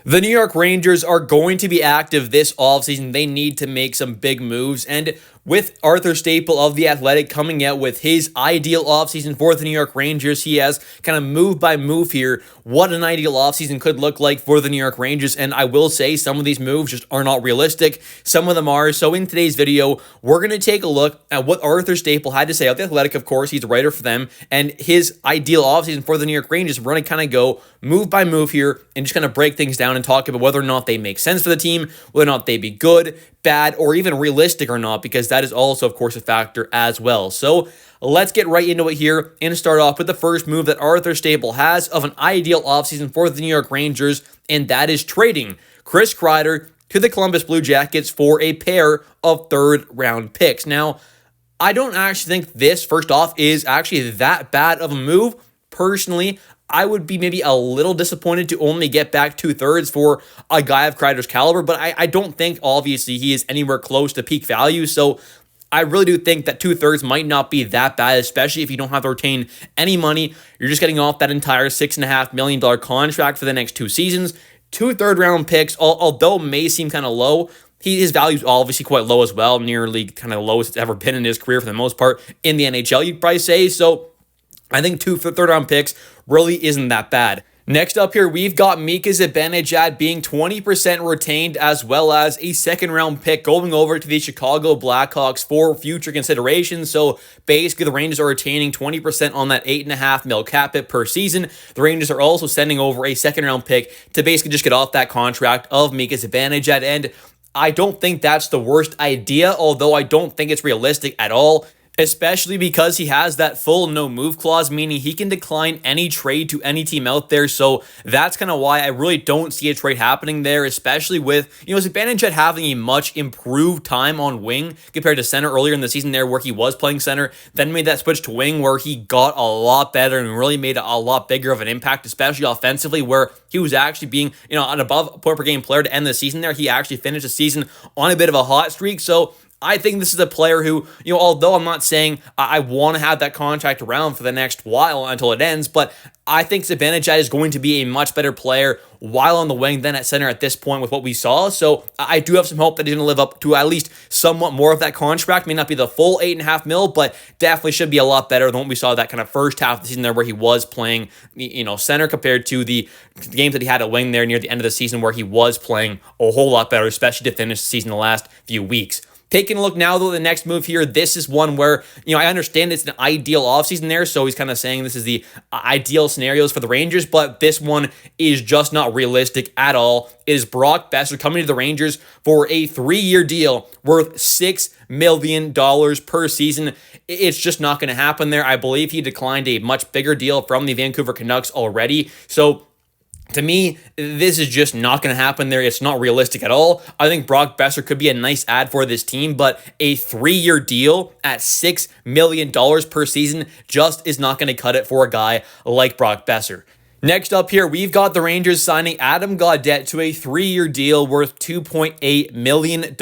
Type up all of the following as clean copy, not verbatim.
The New York Rangers are going to be active this offseason. They need to make some big moves. And with Arthur Staple of The Athletic coming out with his ideal offseason for the New York Rangers, he has kind of move by move here what an ideal offseason could look like for the New York Rangers. And I will say some of these moves just are not realistic. Some of them are. So in today's video, we're going to take a look at what Arthur Staple had to say of The Athletic. Of course, he's a writer for them. And his ideal offseason for the New York Rangers. We're going to kind of go move by move here and just kind of break things down and talk about whether or not they make sense for the team, whether or not they be good, bad, or even realistic or not, because that is also, of course, a factor as well. So let's get right into it here and start off with the first move that Arthur Staple has of an ideal offseason for the New York Rangers, and that is trading Chris Kreider to the Columbus Blue Jackets for a pair of third-round picks. Now, I don't actually think this, first off, is actually that bad of a move. Personally, I would be maybe a little disappointed to only get back 2/3 for a guy of Kreider's caliber, but I don't think, obviously, he is anywhere close to peak value, so I really do think that 2/3 might not be that bad, especially if you don't have to retain any money. You're just getting off that entire $6.5 million contract for the next 2 seasons. 2 third-round picks, although may seem kind of low, his value is obviously quite low as well, nearly kind of the lowest it's ever been in his career for the most part in the NHL, you'd probably say, so I think 2 third-round picks really isn't that bad. Next up here, we've got Mika Zibanejad being 20% retained, as well as a second-round pick going over to the Chicago Blackhawks for future consideration. So basically, the Rangers are retaining 20% on that $8.5 million cap hit per season. The Rangers are also sending over a second-round pick to basically just get off that contract of Mika Zibanejad, and I don't think that's the worst idea, although I don't think it's realistic at all, especially because he has that full no-move clause, meaning he can decline any trade to any team out there. So that's kind of why I really don't see a trade happening there, especially with, Zibanejad having a much improved time on wing compared to center earlier in the season there where he was playing center, then made that switch to wing where he got a lot better and really made a lot bigger of an impact, especially offensively, where he was actually being, an above point per game player to end the season there. He actually finished the season on a bit of a hot streak. So I think this is a player who, although I'm not saying I want to have that contract around for the next while until it ends, but I think Zibanejad is going to be a much better player while on the wing than at center at this point with what we saw. So I do have some hope that he's going to live up to at least somewhat more of that contract. May not be the full $8.5 million, but definitely should be a lot better than what we saw that kind of first half of the season there where he was playing, center compared to the games that he had at wing there near the end of the season where he was playing a whole lot better, especially to finish the season the last few weeks. Taking a look now, though, the next move here, this is one where, I understand it's an ideal offseason there, so he's kind of saying this is the ideal scenarios for the Rangers, but this one is just not realistic at all. It is Brock Besser coming to the Rangers for a 3-year deal worth $6 million per season. It's just not going to happen there. I believe he declined a much bigger deal from the Vancouver Canucks already, so to me, this is just not going to happen there. It's not realistic at all. I think Brock Besser could be a nice add for this team, but a 3-year deal at $6 million per season just is not going to cut it for a guy like Brock Besser. Next up here, we've got the Rangers signing Adam Gaudette to a 3-year deal worth $2.8 million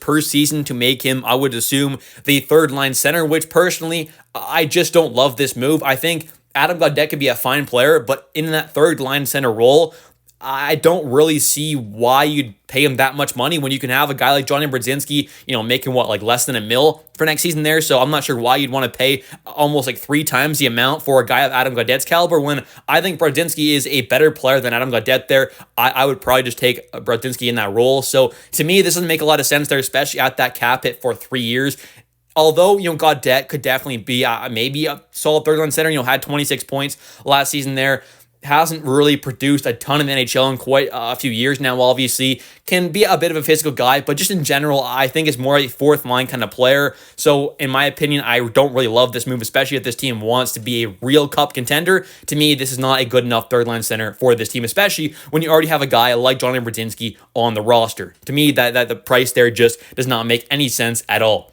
per season to make him, I would assume, the third-line center, which personally, I just don't love this move. I think Adam Gaudette could be a fine player, but in that third-line center role, I don't really see why you'd pay him that much money when you can have a guy like Johnny Brodzinski, making less than $1 million for next season there. So I'm not sure why you'd want to pay almost 3 times the amount for a guy of Adam Gaudette's caliber when I think Brodzinski is a better player than Adam Gaudette there. I would probably just take Brodzinski in that role. So to me, this doesn't make a lot of sense there, especially at that cap hit for 3 years. Although, Gaudette could definitely be maybe a solid third-line center, had 26 points last season there, hasn't really produced a ton in the NHL in quite a few years now, obviously, can be a bit of a physical guy, but just in general, I think is more a fourth-line kind of player. So, in my opinion, I don't really love this move, especially if this team wants to be a real cup contender. To me, this is not a good enough third-line center for this team, especially when you already have a guy like Johnny Brodzinski on the roster. To me, that the price there just does not make any sense at all.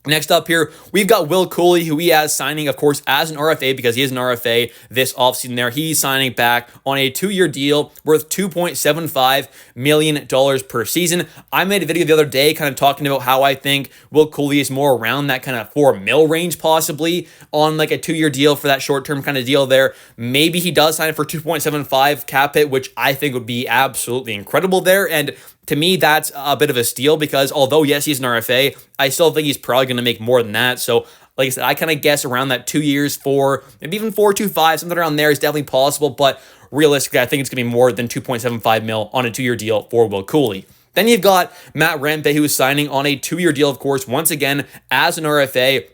Next up here, we've got Will Cooley, who he has signing, of course, as an RFA because he is an RFA this offseason there. He's signing back on a 2-year deal worth $2.75 million per season. I made a video the other day kind of talking about how I think Will Cooley is more around that kind of $4 million range possibly on like a 2-year deal for that short-term kind of deal there. Maybe he does sign it for 2.75 cap hit, which I think would be absolutely incredible there. And to me, that's a bit of a steal because although, yes, he's an RFA, I still think he's probably going to make more than that. So, like I said, I kind of guess around that 2 years, maybe even 4.25, something around there is definitely possible. But realistically, I think it's going to be more than 2.75 mil on a 2-year deal for Will Cooley. Then you've got Matt Rempe, who is signing on a 2-year deal, of course, once again, as an RFA.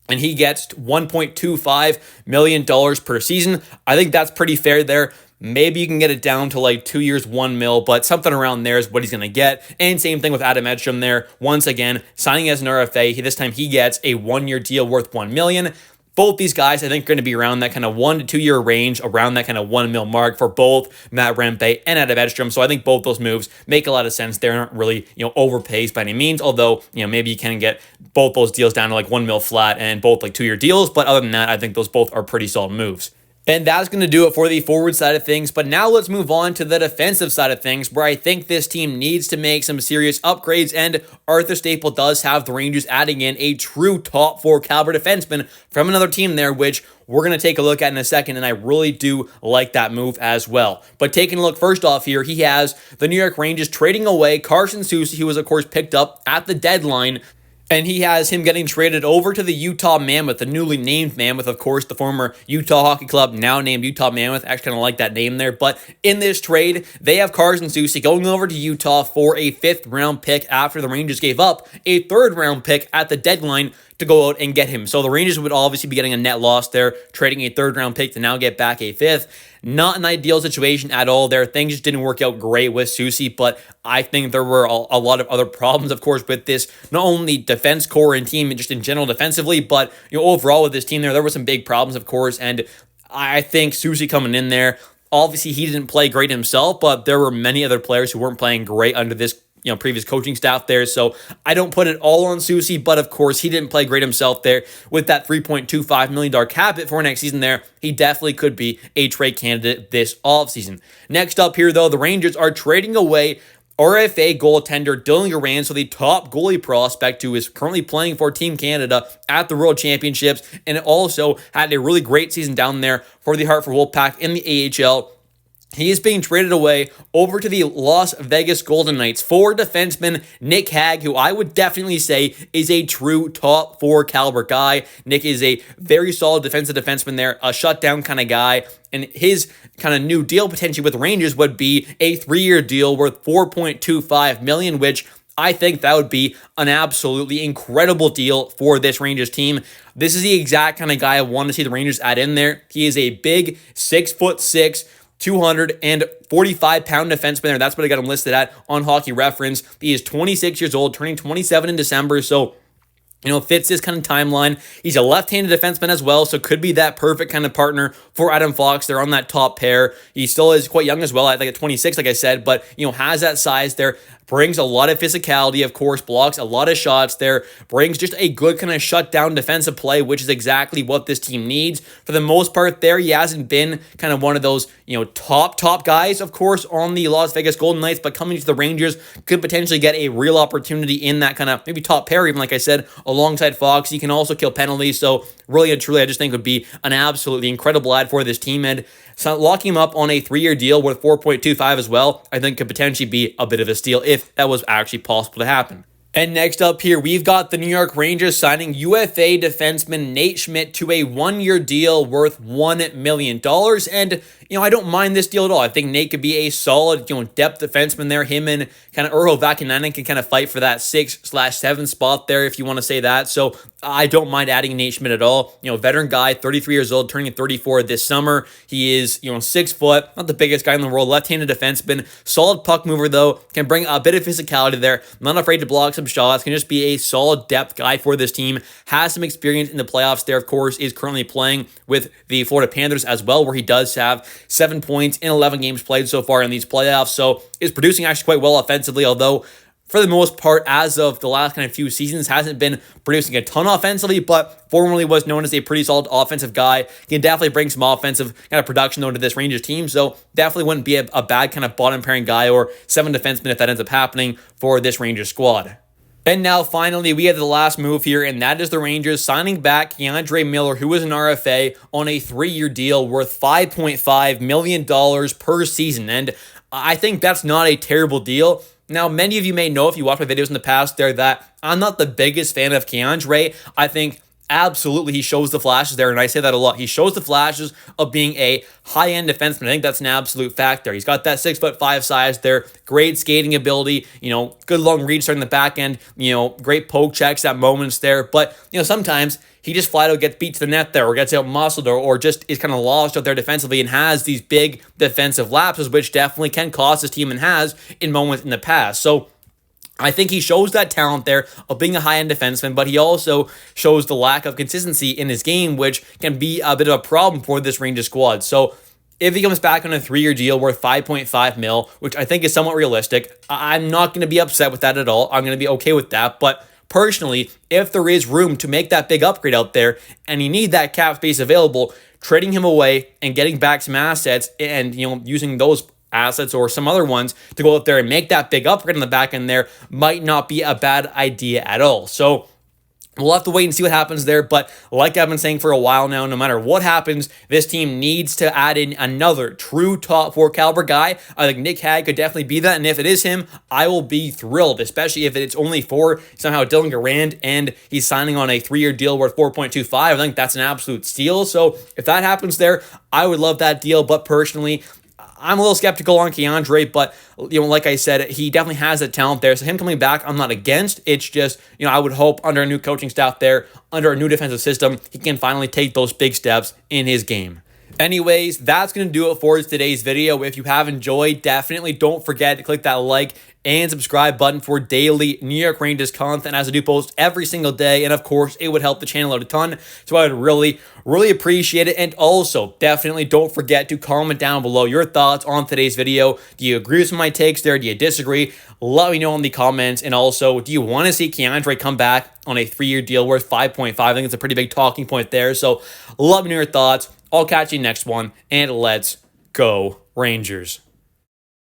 And he gets $1.25 million per season. I think that's pretty fair there. Maybe you can get it down to like 2 years, $1 million, but something around there is what he's going to get. And same thing with Adam Edstrom there. Once again, signing as an RFA, this time he gets a 1-year deal worth $1 million. Both these guys, I think, are going to be around that kind of 1 to 2 year range, around that kind of $1 million mark for both Matt Rempe and Adam Edstrom. So I think both those moves make a lot of sense. They're not really, overpays by any means, although, maybe you can get both those deals down to like $1 million flat and both like 2-year deals. But other than that, I think those both are pretty solid moves. And that's going to do it for the forward side of things. But now let's move on to the defensive side of things, where I think this team needs to make some serious upgrades. And Arthur Staple does have the Rangers adding in a true top 4 caliber defenseman from another team there, which we're going to take a look at in a second. And I really do like that move as well. But taking a look first off here, he has the New York Rangers trading away Carson Soucy, who was, of course, picked up at the deadline. And he has him getting traded over to the Utah Mammoth, the newly named Mammoth, of course, the former Utah Hockey Club, now named Utah Mammoth. I actually kind of like that name there. But in this trade, they have Carson Soucy going over to Utah for a 5th-round pick after the Rangers gave up a 3rd-round pick at the deadline to go out and get him. So the Rangers would obviously be getting a net loss there, trading a 3rd-round pick to now get back a 5th. Not an ideal situation at all there. Things just didn't work out great with Soucy, but I think there were a lot of other problems, of course, with this, not only defense core and team, just in general defensively, but overall with this team there were some big problems, of course, and I think Soucy coming in there, obviously he didn't play great himself, but there were many other players who weren't playing great under this previous coaching staff there. So I don't put it all on Soucy, but of course he didn't play great himself there with that $3.25 million cap hit for next season there. He definitely could be a trade candidate this offseason. Next up here, though, the Rangers are trading away RFA goaltender Dylan Garand, so the top goalie prospect who is currently playing for Team Canada at the World Championships, and also had a really great season down there for the Hartford Wolfpack in the AHL. He is being traded away over to the Las Vegas Golden Knights for defenseman Nick Hag, who I would definitely say is a true top 4 caliber guy. Nick is a very solid defensive defenseman there, a shutdown kind of guy. And his kind of new deal potentially with the Rangers would be a 3-year deal worth $4.25 million, which I think that would be an absolutely incredible deal for this Rangers team. This is the exact kind of guy I want to see the Rangers add in there. He is a big 6'6", 245-pound defenseman there. That's what I got him listed at on Hockey Reference. He is 26 years old, turning 27 in December, so fits this kind of timeline. He's a left-handed defenseman as well, so could be that perfect kind of partner for Adam Fox. They're on that top pair. He still is quite young as well, I think at 26, like I said, but, has that size there. Brings a lot of physicality, of course, blocks a lot of shots there, brings just a good kind of shutdown defensive play, which is exactly what this team needs. For the most part there, he hasn't been kind of one of those, top guys, of course, on the Las Vegas Golden Knights, but coming to the Rangers could potentially get a real opportunity in that kind of maybe top pair, even like I said, alongside Fox. He can also kill penalties, so really and truly, I just think would be an absolutely incredible add for this team, and so locking him up on a 3-year deal worth $4.25 as well, I think could potentially be a bit of a steal if that was actually possible to happen. And next up here, we've got the New York Rangers signing UFA defenseman Nate Schmidt to a 1-year deal worth $1 million. And, I don't mind this deal at all. I think Nate could be a solid, depth defenseman there. Him and kind of Urho Vakanainen can kind of fight for that 6/7 spot there, if you want to say that. So I don't mind adding Nate Schmidt at all. Veteran guy, 33 years old, turning 34 this summer. He is, 6 foot, not the biggest guy in the world, left-handed defenseman, solid puck mover though, can bring a bit of physicality there, not afraid to block some shots, can just be a solid depth guy for this team, has some experience in the playoffs there, of course, is currently playing with the Florida Panthers as well, where he does have 7 points in 11 games played so far in these playoffs, so is producing actually quite well offensively, although for the most part, as of the last kind of few seasons, hasn't been producing a ton offensively, but formerly was known as a pretty solid offensive guy. He can definitely bring some offensive kind of production though to this Rangers team, so definitely wouldn't be a bad kind of bottom pairing guy or 7 defenseman if that ends up happening for this Rangers squad. And now, finally, we have the last move here, and that is the Rangers signing back Keandre Miller, who is an RFA, on a 3-year deal worth $5.5 million per season. And I think that's not a terrible deal. Now, many of you may know, if you watched my videos in the past there, that I'm not the biggest fan of Keandre. I think absolutely he shows the flashes there, and I say that a lot. He shows the flashes of being a high-end defenseman. I think that's an absolute fact there. He's got that 6'5" size there, great skating ability, good long reach starting the back end, great poke checks at moments there. But, sometimes he just flat out gets beat to the net there, or gets out muscled, or just is kind of lost out there defensively and has these big defensive lapses, which definitely can cost his team and has in moments in the past. So I think he shows that talent there of being a high-end defenseman, but he also shows the lack of consistency in his game, which can be a bit of a problem for this Rangers squad. So if he comes back on a 3-year deal worth $5.5 million, which I think is somewhat realistic, I'm not going to be upset with that at all. I'm going to be okay with that. But personally, if there is room to make that big upgrade out there and you need that cap space available, trading him away and getting back some assets and using those assets or some other ones to go out there and make that big upgrade on the back end there might not be a bad idea at all. So we'll have to wait and see what happens there. But like I've been saying for a while now, no matter what happens, this team needs to add in another true top 4 caliber guy. I think Nick Hag could definitely be that. And if it is him, I will be thrilled, especially if it's only for somehow Dylan Garand and he's signing on a 3-year deal worth $4.25. I think that's an absolute steal. So if that happens there, I would love that deal. But personally, I'm a little skeptical on Keandre, but like I said, he definitely has that talent there. So him coming back, I'm not against. It's just, I would hope under a new coaching staff there, under a new defensive system, he can finally take those big steps in his game. Anyways, that's going to do it for today's video. If you have enjoyed, definitely don't forget to click that like and subscribe button for daily New York Rangers content, as I do post every single day. And of course, it would help the channel out a ton. So I would really, really appreciate it. And also, definitely don't forget to comment down below your thoughts on today's video. Do you agree with my takes there? Do you disagree? Let me know in the comments. And also, do you want to see Keandre come back on a 3-year deal worth $5.5? I think it's a pretty big talking point there. So let me know your thoughts. I'll catch you next one, and let's go Rangers.